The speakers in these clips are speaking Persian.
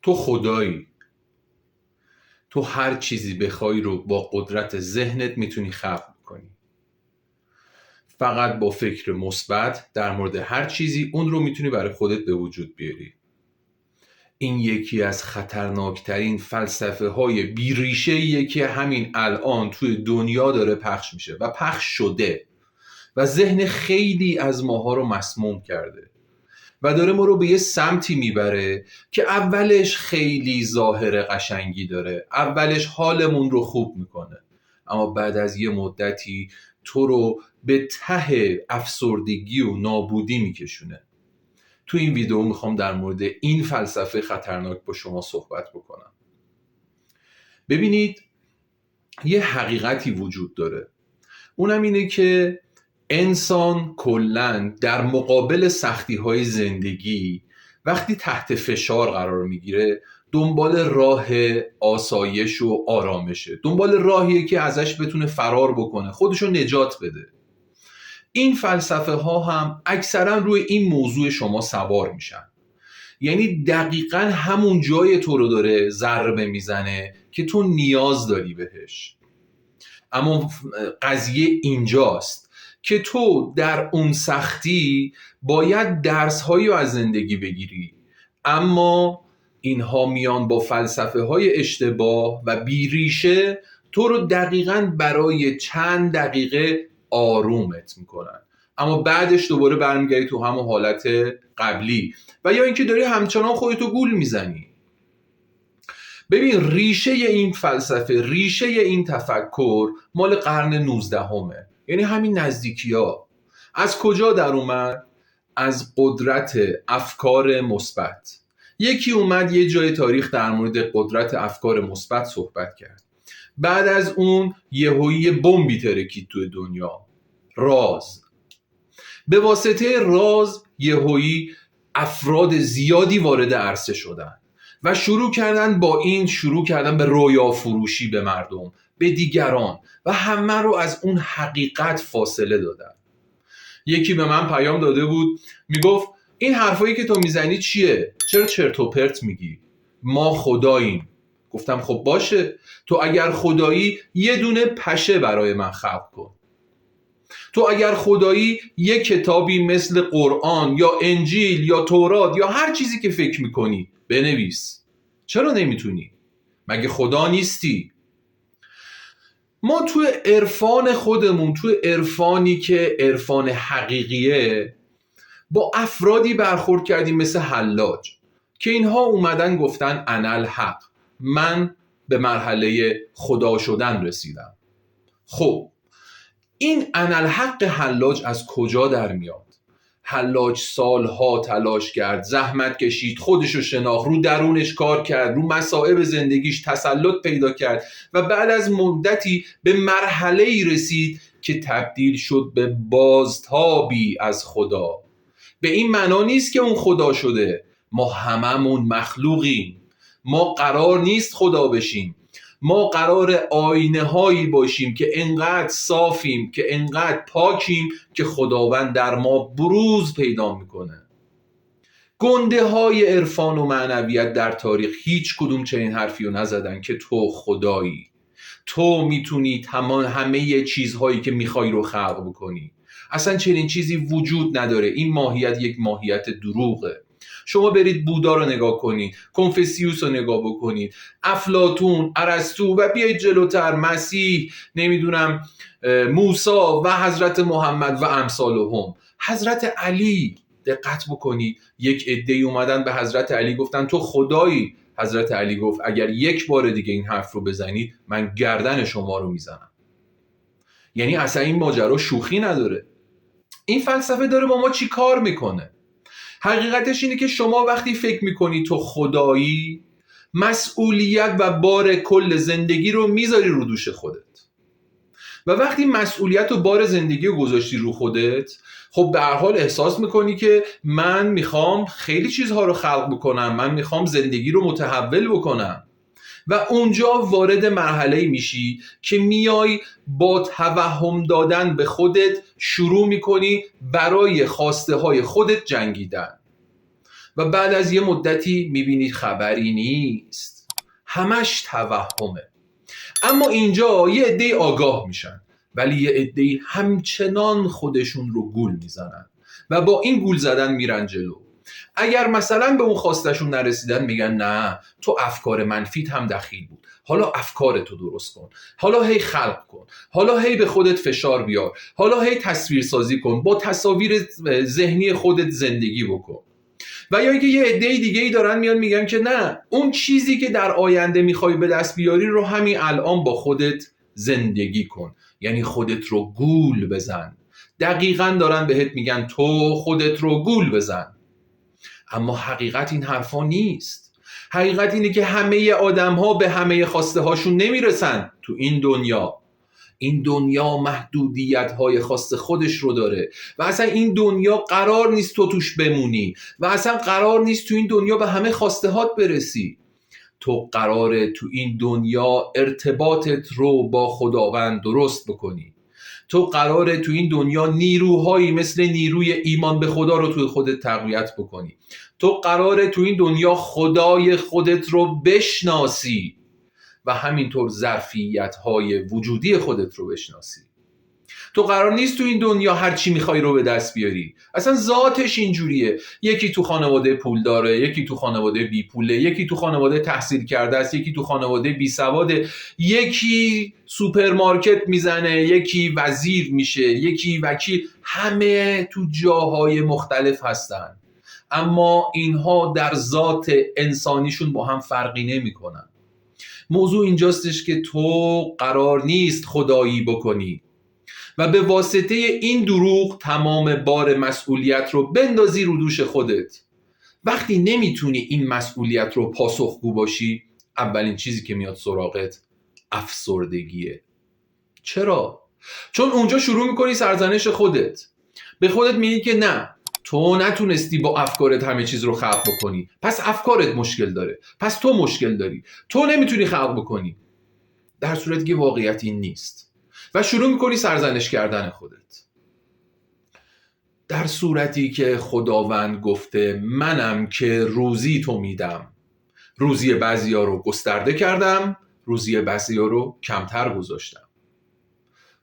تو خدایی. تو هر چیزی بخوای رو با قدرت ذهنت میتونی خلق کنی. فقط با فکر مثبت در مورد هر چیزی اون رو میتونی برای خودت به وجود بیاری. این یکی از خطرناکترین فلسفه های بیریشه‌ایه که همین الان توی دنیا داره پخش میشه و پخش شده و ذهن خیلی از ماها رو مسموم کرده و داره ما رو به یه سمتی میبره که اولش خیلی ظاهر قشنگی داره، اولش حالمون رو خوب میکنه، اما بعد از یه مدتی تو رو به ته افسردگی و نابودی میکشونه. تو این ویدیو میخوام در مورد این فلسفه خطرناک با شما صحبت بکنم. ببینید، یه حقیقتی وجود داره، اونم اینه که انسان کلاً در مقابل سختی‌های زندگی وقتی تحت فشار قرار میگیره دنبال راه آسایش و آرامشه، دنبال راهیه که ازش بتونه فرار بکنه، خودشو نجات بده. این فلسفه ها هم اکثرا روی این موضوع شما سوار میشن، یعنی دقیقاً همون جای تو رو داره ضربه میزنه که تو نیاز داری بهش. اما قضیه اینجاست که تو در اون سختی باید درس‌هایی رو از زندگی بگیری، اما اینها میان با فلسفه های اشتباه و بیریشه تو رو دقیقاً برای چند دقیقه آرومت میکنن، اما بعدش دوباره برمیگردی تو همون حالت قبلی و یا اینکه داری همچنان خودتو گول میزنی. ببین، ریشه این فلسفه، ریشه این تفکر مال قرن 19 همه، یعنی همین نزدیکی ها. از کجا در اومد؟ از قدرت افکار مثبت. یکی اومد یه جای تاریخ در مورد قدرت افکار مثبت صحبت کرد، بعد از اون یهویی بمبی ترکید توی دنیا، راز. به واسطه راز یهویی افراد زیادی وارد عرصه شدن و شروع کردن به رویا فروشی به مردم، به دیگران، و همه رو از اون حقیقت فاصله دادن. یکی به من پیام داده بود، میگفت این حرفایی که تو میزنی چیه؟ چرا چرت و پرت میگی؟ ما خداییم. گفتم خب باشه، تو اگر خدایی یه دونه پشه برای من خلق کن. تو اگر خدایی یه کتابی مثل قرآن یا انجیل یا تورات یا هر چیزی که فکر میکنی بنویس. چرا نمیتونی؟ مگه خدا نیستی؟ ما توی عرفان خودمون، توی عرفانی که عرفان حقیقیه، با افرادی برخورد کردیم مثل حلاج که اینها اومدن گفتن انا الحق، من به مرحله خدا شدن رسیدم. خب این انا الحق حلاج از کجا در میاد؟ حلاج سالها تلاش کرد، زحمت کشید، خودشو شناخت، رو درونش کار کرد، رو مصائب زندگیش تسلط پیدا کرد و بعد از مدتی به مرحله‌ای رسید که تبدیل شد به بازتابی از خدا. به این معنا نیست که اون خدا شده، ما هممون مخلوقیم، ما قرار نیست خدا بشیم، ما قرار آینه هایی باشیم که انقدر صافیم، که انقدر پاکیم که خداوند در ما بروز پیدا میکنه. گنده های عرفان و معنویت در تاریخ هیچ کدوم چنین حرفی رو نزدن که تو خدایی، تو میتونی تمام همه چیزهایی که میخوای رو خلق بکنی. اصلا چنین چیزی وجود نداره. این ماهیت یک ماهیت دروغه. شما برید بودا رو نگاه کنید، کنفوسیوس رو نگاه بکنید، افلاطون، ارسطو و بیایید جلوتر مسیح، نمیدونم موسی و حضرت محمد و امثالهم. حضرت علی دقت بکنید، یک عده‌ای اومدن به حضرت علی گفتن تو خدایی. حضرت علی گفت اگر یک بار دیگه این حرف رو بزنید من گردن شما رو میزنم. یعنی اصلا این ماجرا شوخی نداره. این فلسفه داره با ما چی کار میکنه؟ حقیقتش اینه که شما وقتی فکر میکنی تو خدایی، مسئولیت و بار کل زندگی رو میذاری رو دوش خودت، و وقتی مسئولیت و بار زندگی رو گذاشتی رو خودت، خب به هر حال احساس میکنی که من میخوام خیلی چیزها رو خلق بکنم، من میخوام زندگی رو متحول بکنم، و اونجا وارد مرحله میشی که میای با توهم دادن به خودت شروع میکنی برای خواسته های خودت جنگیدن. و بعد از یه مدتی میبینید خبری نیست، همش توهمه. اما اینجا یه عده آگاه میشن، ولی یه عده همچنان خودشون رو گول میزنن و با این گول زدن میرن جلو. اگر مثلا به اون خواستشون نرسیدن میگن نه، تو افکار منفیت هم دخیل بود، حالا افکارتو درست کن، حالا هی خلق کن، حالا هی به خودت فشار بیار، حالا هی تصویر سازی کن، با تصاویر ذهنی خودت زندگی بکن. و یا اینکه یه عده دیگه ای دارن میان میگن که نه، اون چیزی که در آینده میخوای به دست بیاری رو همین الان با خودت زندگی کن، یعنی خودت رو گول بزن. دقیقاً دارن بهت میگن تو خودت رو گول بزن. اما حقیقت این حرفا نیست. حقیقت اینه که همه آدم‌ها به همه خواسته هاشون نمیرسن تو این دنیا. این دنیا محدودیت‌های خاص خودش رو داره و اصلا این دنیا قرار نیست تو توش بمونی و اصلا قرار نیست تو این دنیا به همه خواسته هات برسی. تو قراره تو این دنیا ارتباطت رو با خداوند درست بکنی. تو قراره تو این دنیا نیروهایی مثل نیروی ایمان به خدا رو توی خودت تقویت بکنی. تو قراره تو این دنیا خدای خودت رو بشناسی و همینطور ظرفیت‌های وجودی خودت رو بشناسی. تو قرار نیست تو این دنیا هر چی میخوای رو به دست بیاری. اصلا ذاتش اینجوریه. یکی تو خانواده پول داره، یکی تو خانواده بی پوله، یکی تو خانواده تحصیل کرده است، یکی تو خانواده بی سواده، یکی سوپرمارکت میزنه، یکی وزیر میشه، یکی وکیل. همه تو جاهای مختلف هستن، اما اینها در ذات انسانیشون با هم فرقی نمیکنن. موضوع اینجاستش که تو قرار نیست خدایی بکنی و به واسطه این دروغ تمام بار مسئولیت رو بندازی رو دوش خودت. وقتی نمیتونی این مسئولیت رو پاسخگو باشی، اولین چیزی که میاد سراغت افسردگیه. چرا؟ چون اونجا شروع میکنی سرزنش خودت. به خودت میگی که نه، تو نتونستی با افکارت همه چیز رو خلق بکنی، پس افکارت مشکل داره، پس تو مشکل داری، تو نمیتونی خلق بکنی، در صورتی که واقعیت این نیست. و شروع میکنی سرزنش کردن خودت، در صورتی که خداوند گفته منم که روزی تو میدم. روزی بعضیا رو گسترده کردم، روزی بعضیا رو کمتر گذاشتم.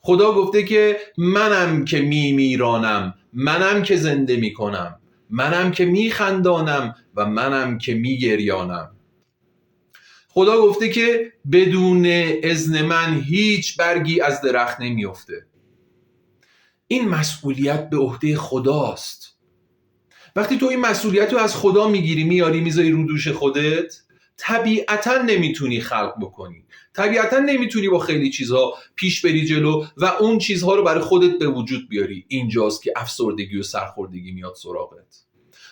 خدا گفته که منم که میمیرانم، منم که زنده میکنم، منم که میخندانم و منم که میگریانم. خدا گفته که بدون اذن من هیچ برگی از درخت نمیفته. این مسئولیت به عهده خداست. وقتی تو این مسئولیت رو از خدا میگیری، میاری میذاری رو دوش خودت، طبیعتا نمیتونی خلق بکنی، طبیعتا نمیتونی با خیلی چیزها پیش بری جلو و اون چیزها رو برای خودت به وجود بیاری. اینجاست که افسردگی و سرخوردگی میاد سراغت.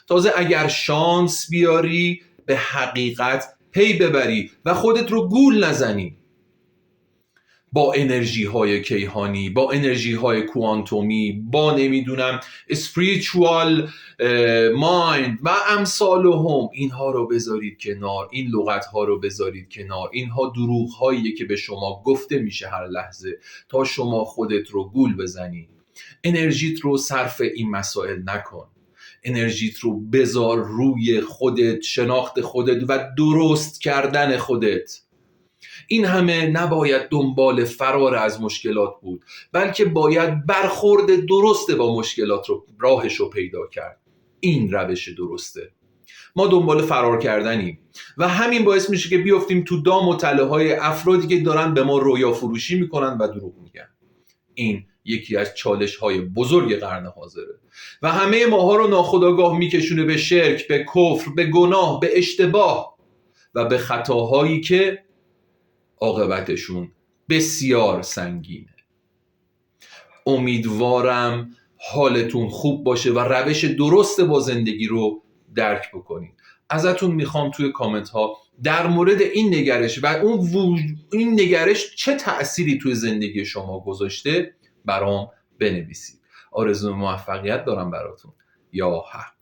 تازه اگر شانس بیاری به حقیقت پی ببری و خودت رو گول نزنی با انرژی های کیهانی، با انرژی های کوانتومی، با نمیدونم spiritual mind و امثالهم. اینها رو بذارید کنار، این لغت ها رو بذارید کنار. اینها دروغ هاییه که به شما گفته میشه هر لحظه تا شما خودت رو گول بزنی. انرژیت رو صرف این مسائل نکن. انرژیت رو بذار روی خودت، شناخت خودت و درست کردن خودت. این همه نباید دنبال فرار از مشکلات بود، بلکه باید برخورد درست با مشکلات رو راهش رو پیدا کرد. این روش درسته. ما دنبال فرار کردنیم و همین باعث میشه که بیافتیم تو دام و تله های افرادی که دارن به ما رویا فروشی میکنن و دروغ میگن. این یکی از چالش های بزرگ قرن حاضره و همه ماها رو ناخودآگاه میکشونه به شرک، به کفر، به گناه، به اشتباه و به خطاهایی که عاقبتشون بسیار سنگینه. امیدوارم حالتون خوب باشه و روش درست با زندگی رو درک بکنید. ازتون میخوام توی کامنت ها در مورد این نگرش و این نگرش چه تأثیری توی زندگی شما گذاشته برام بنویسید. آرزو موفقیت دارم براتون. یا حق.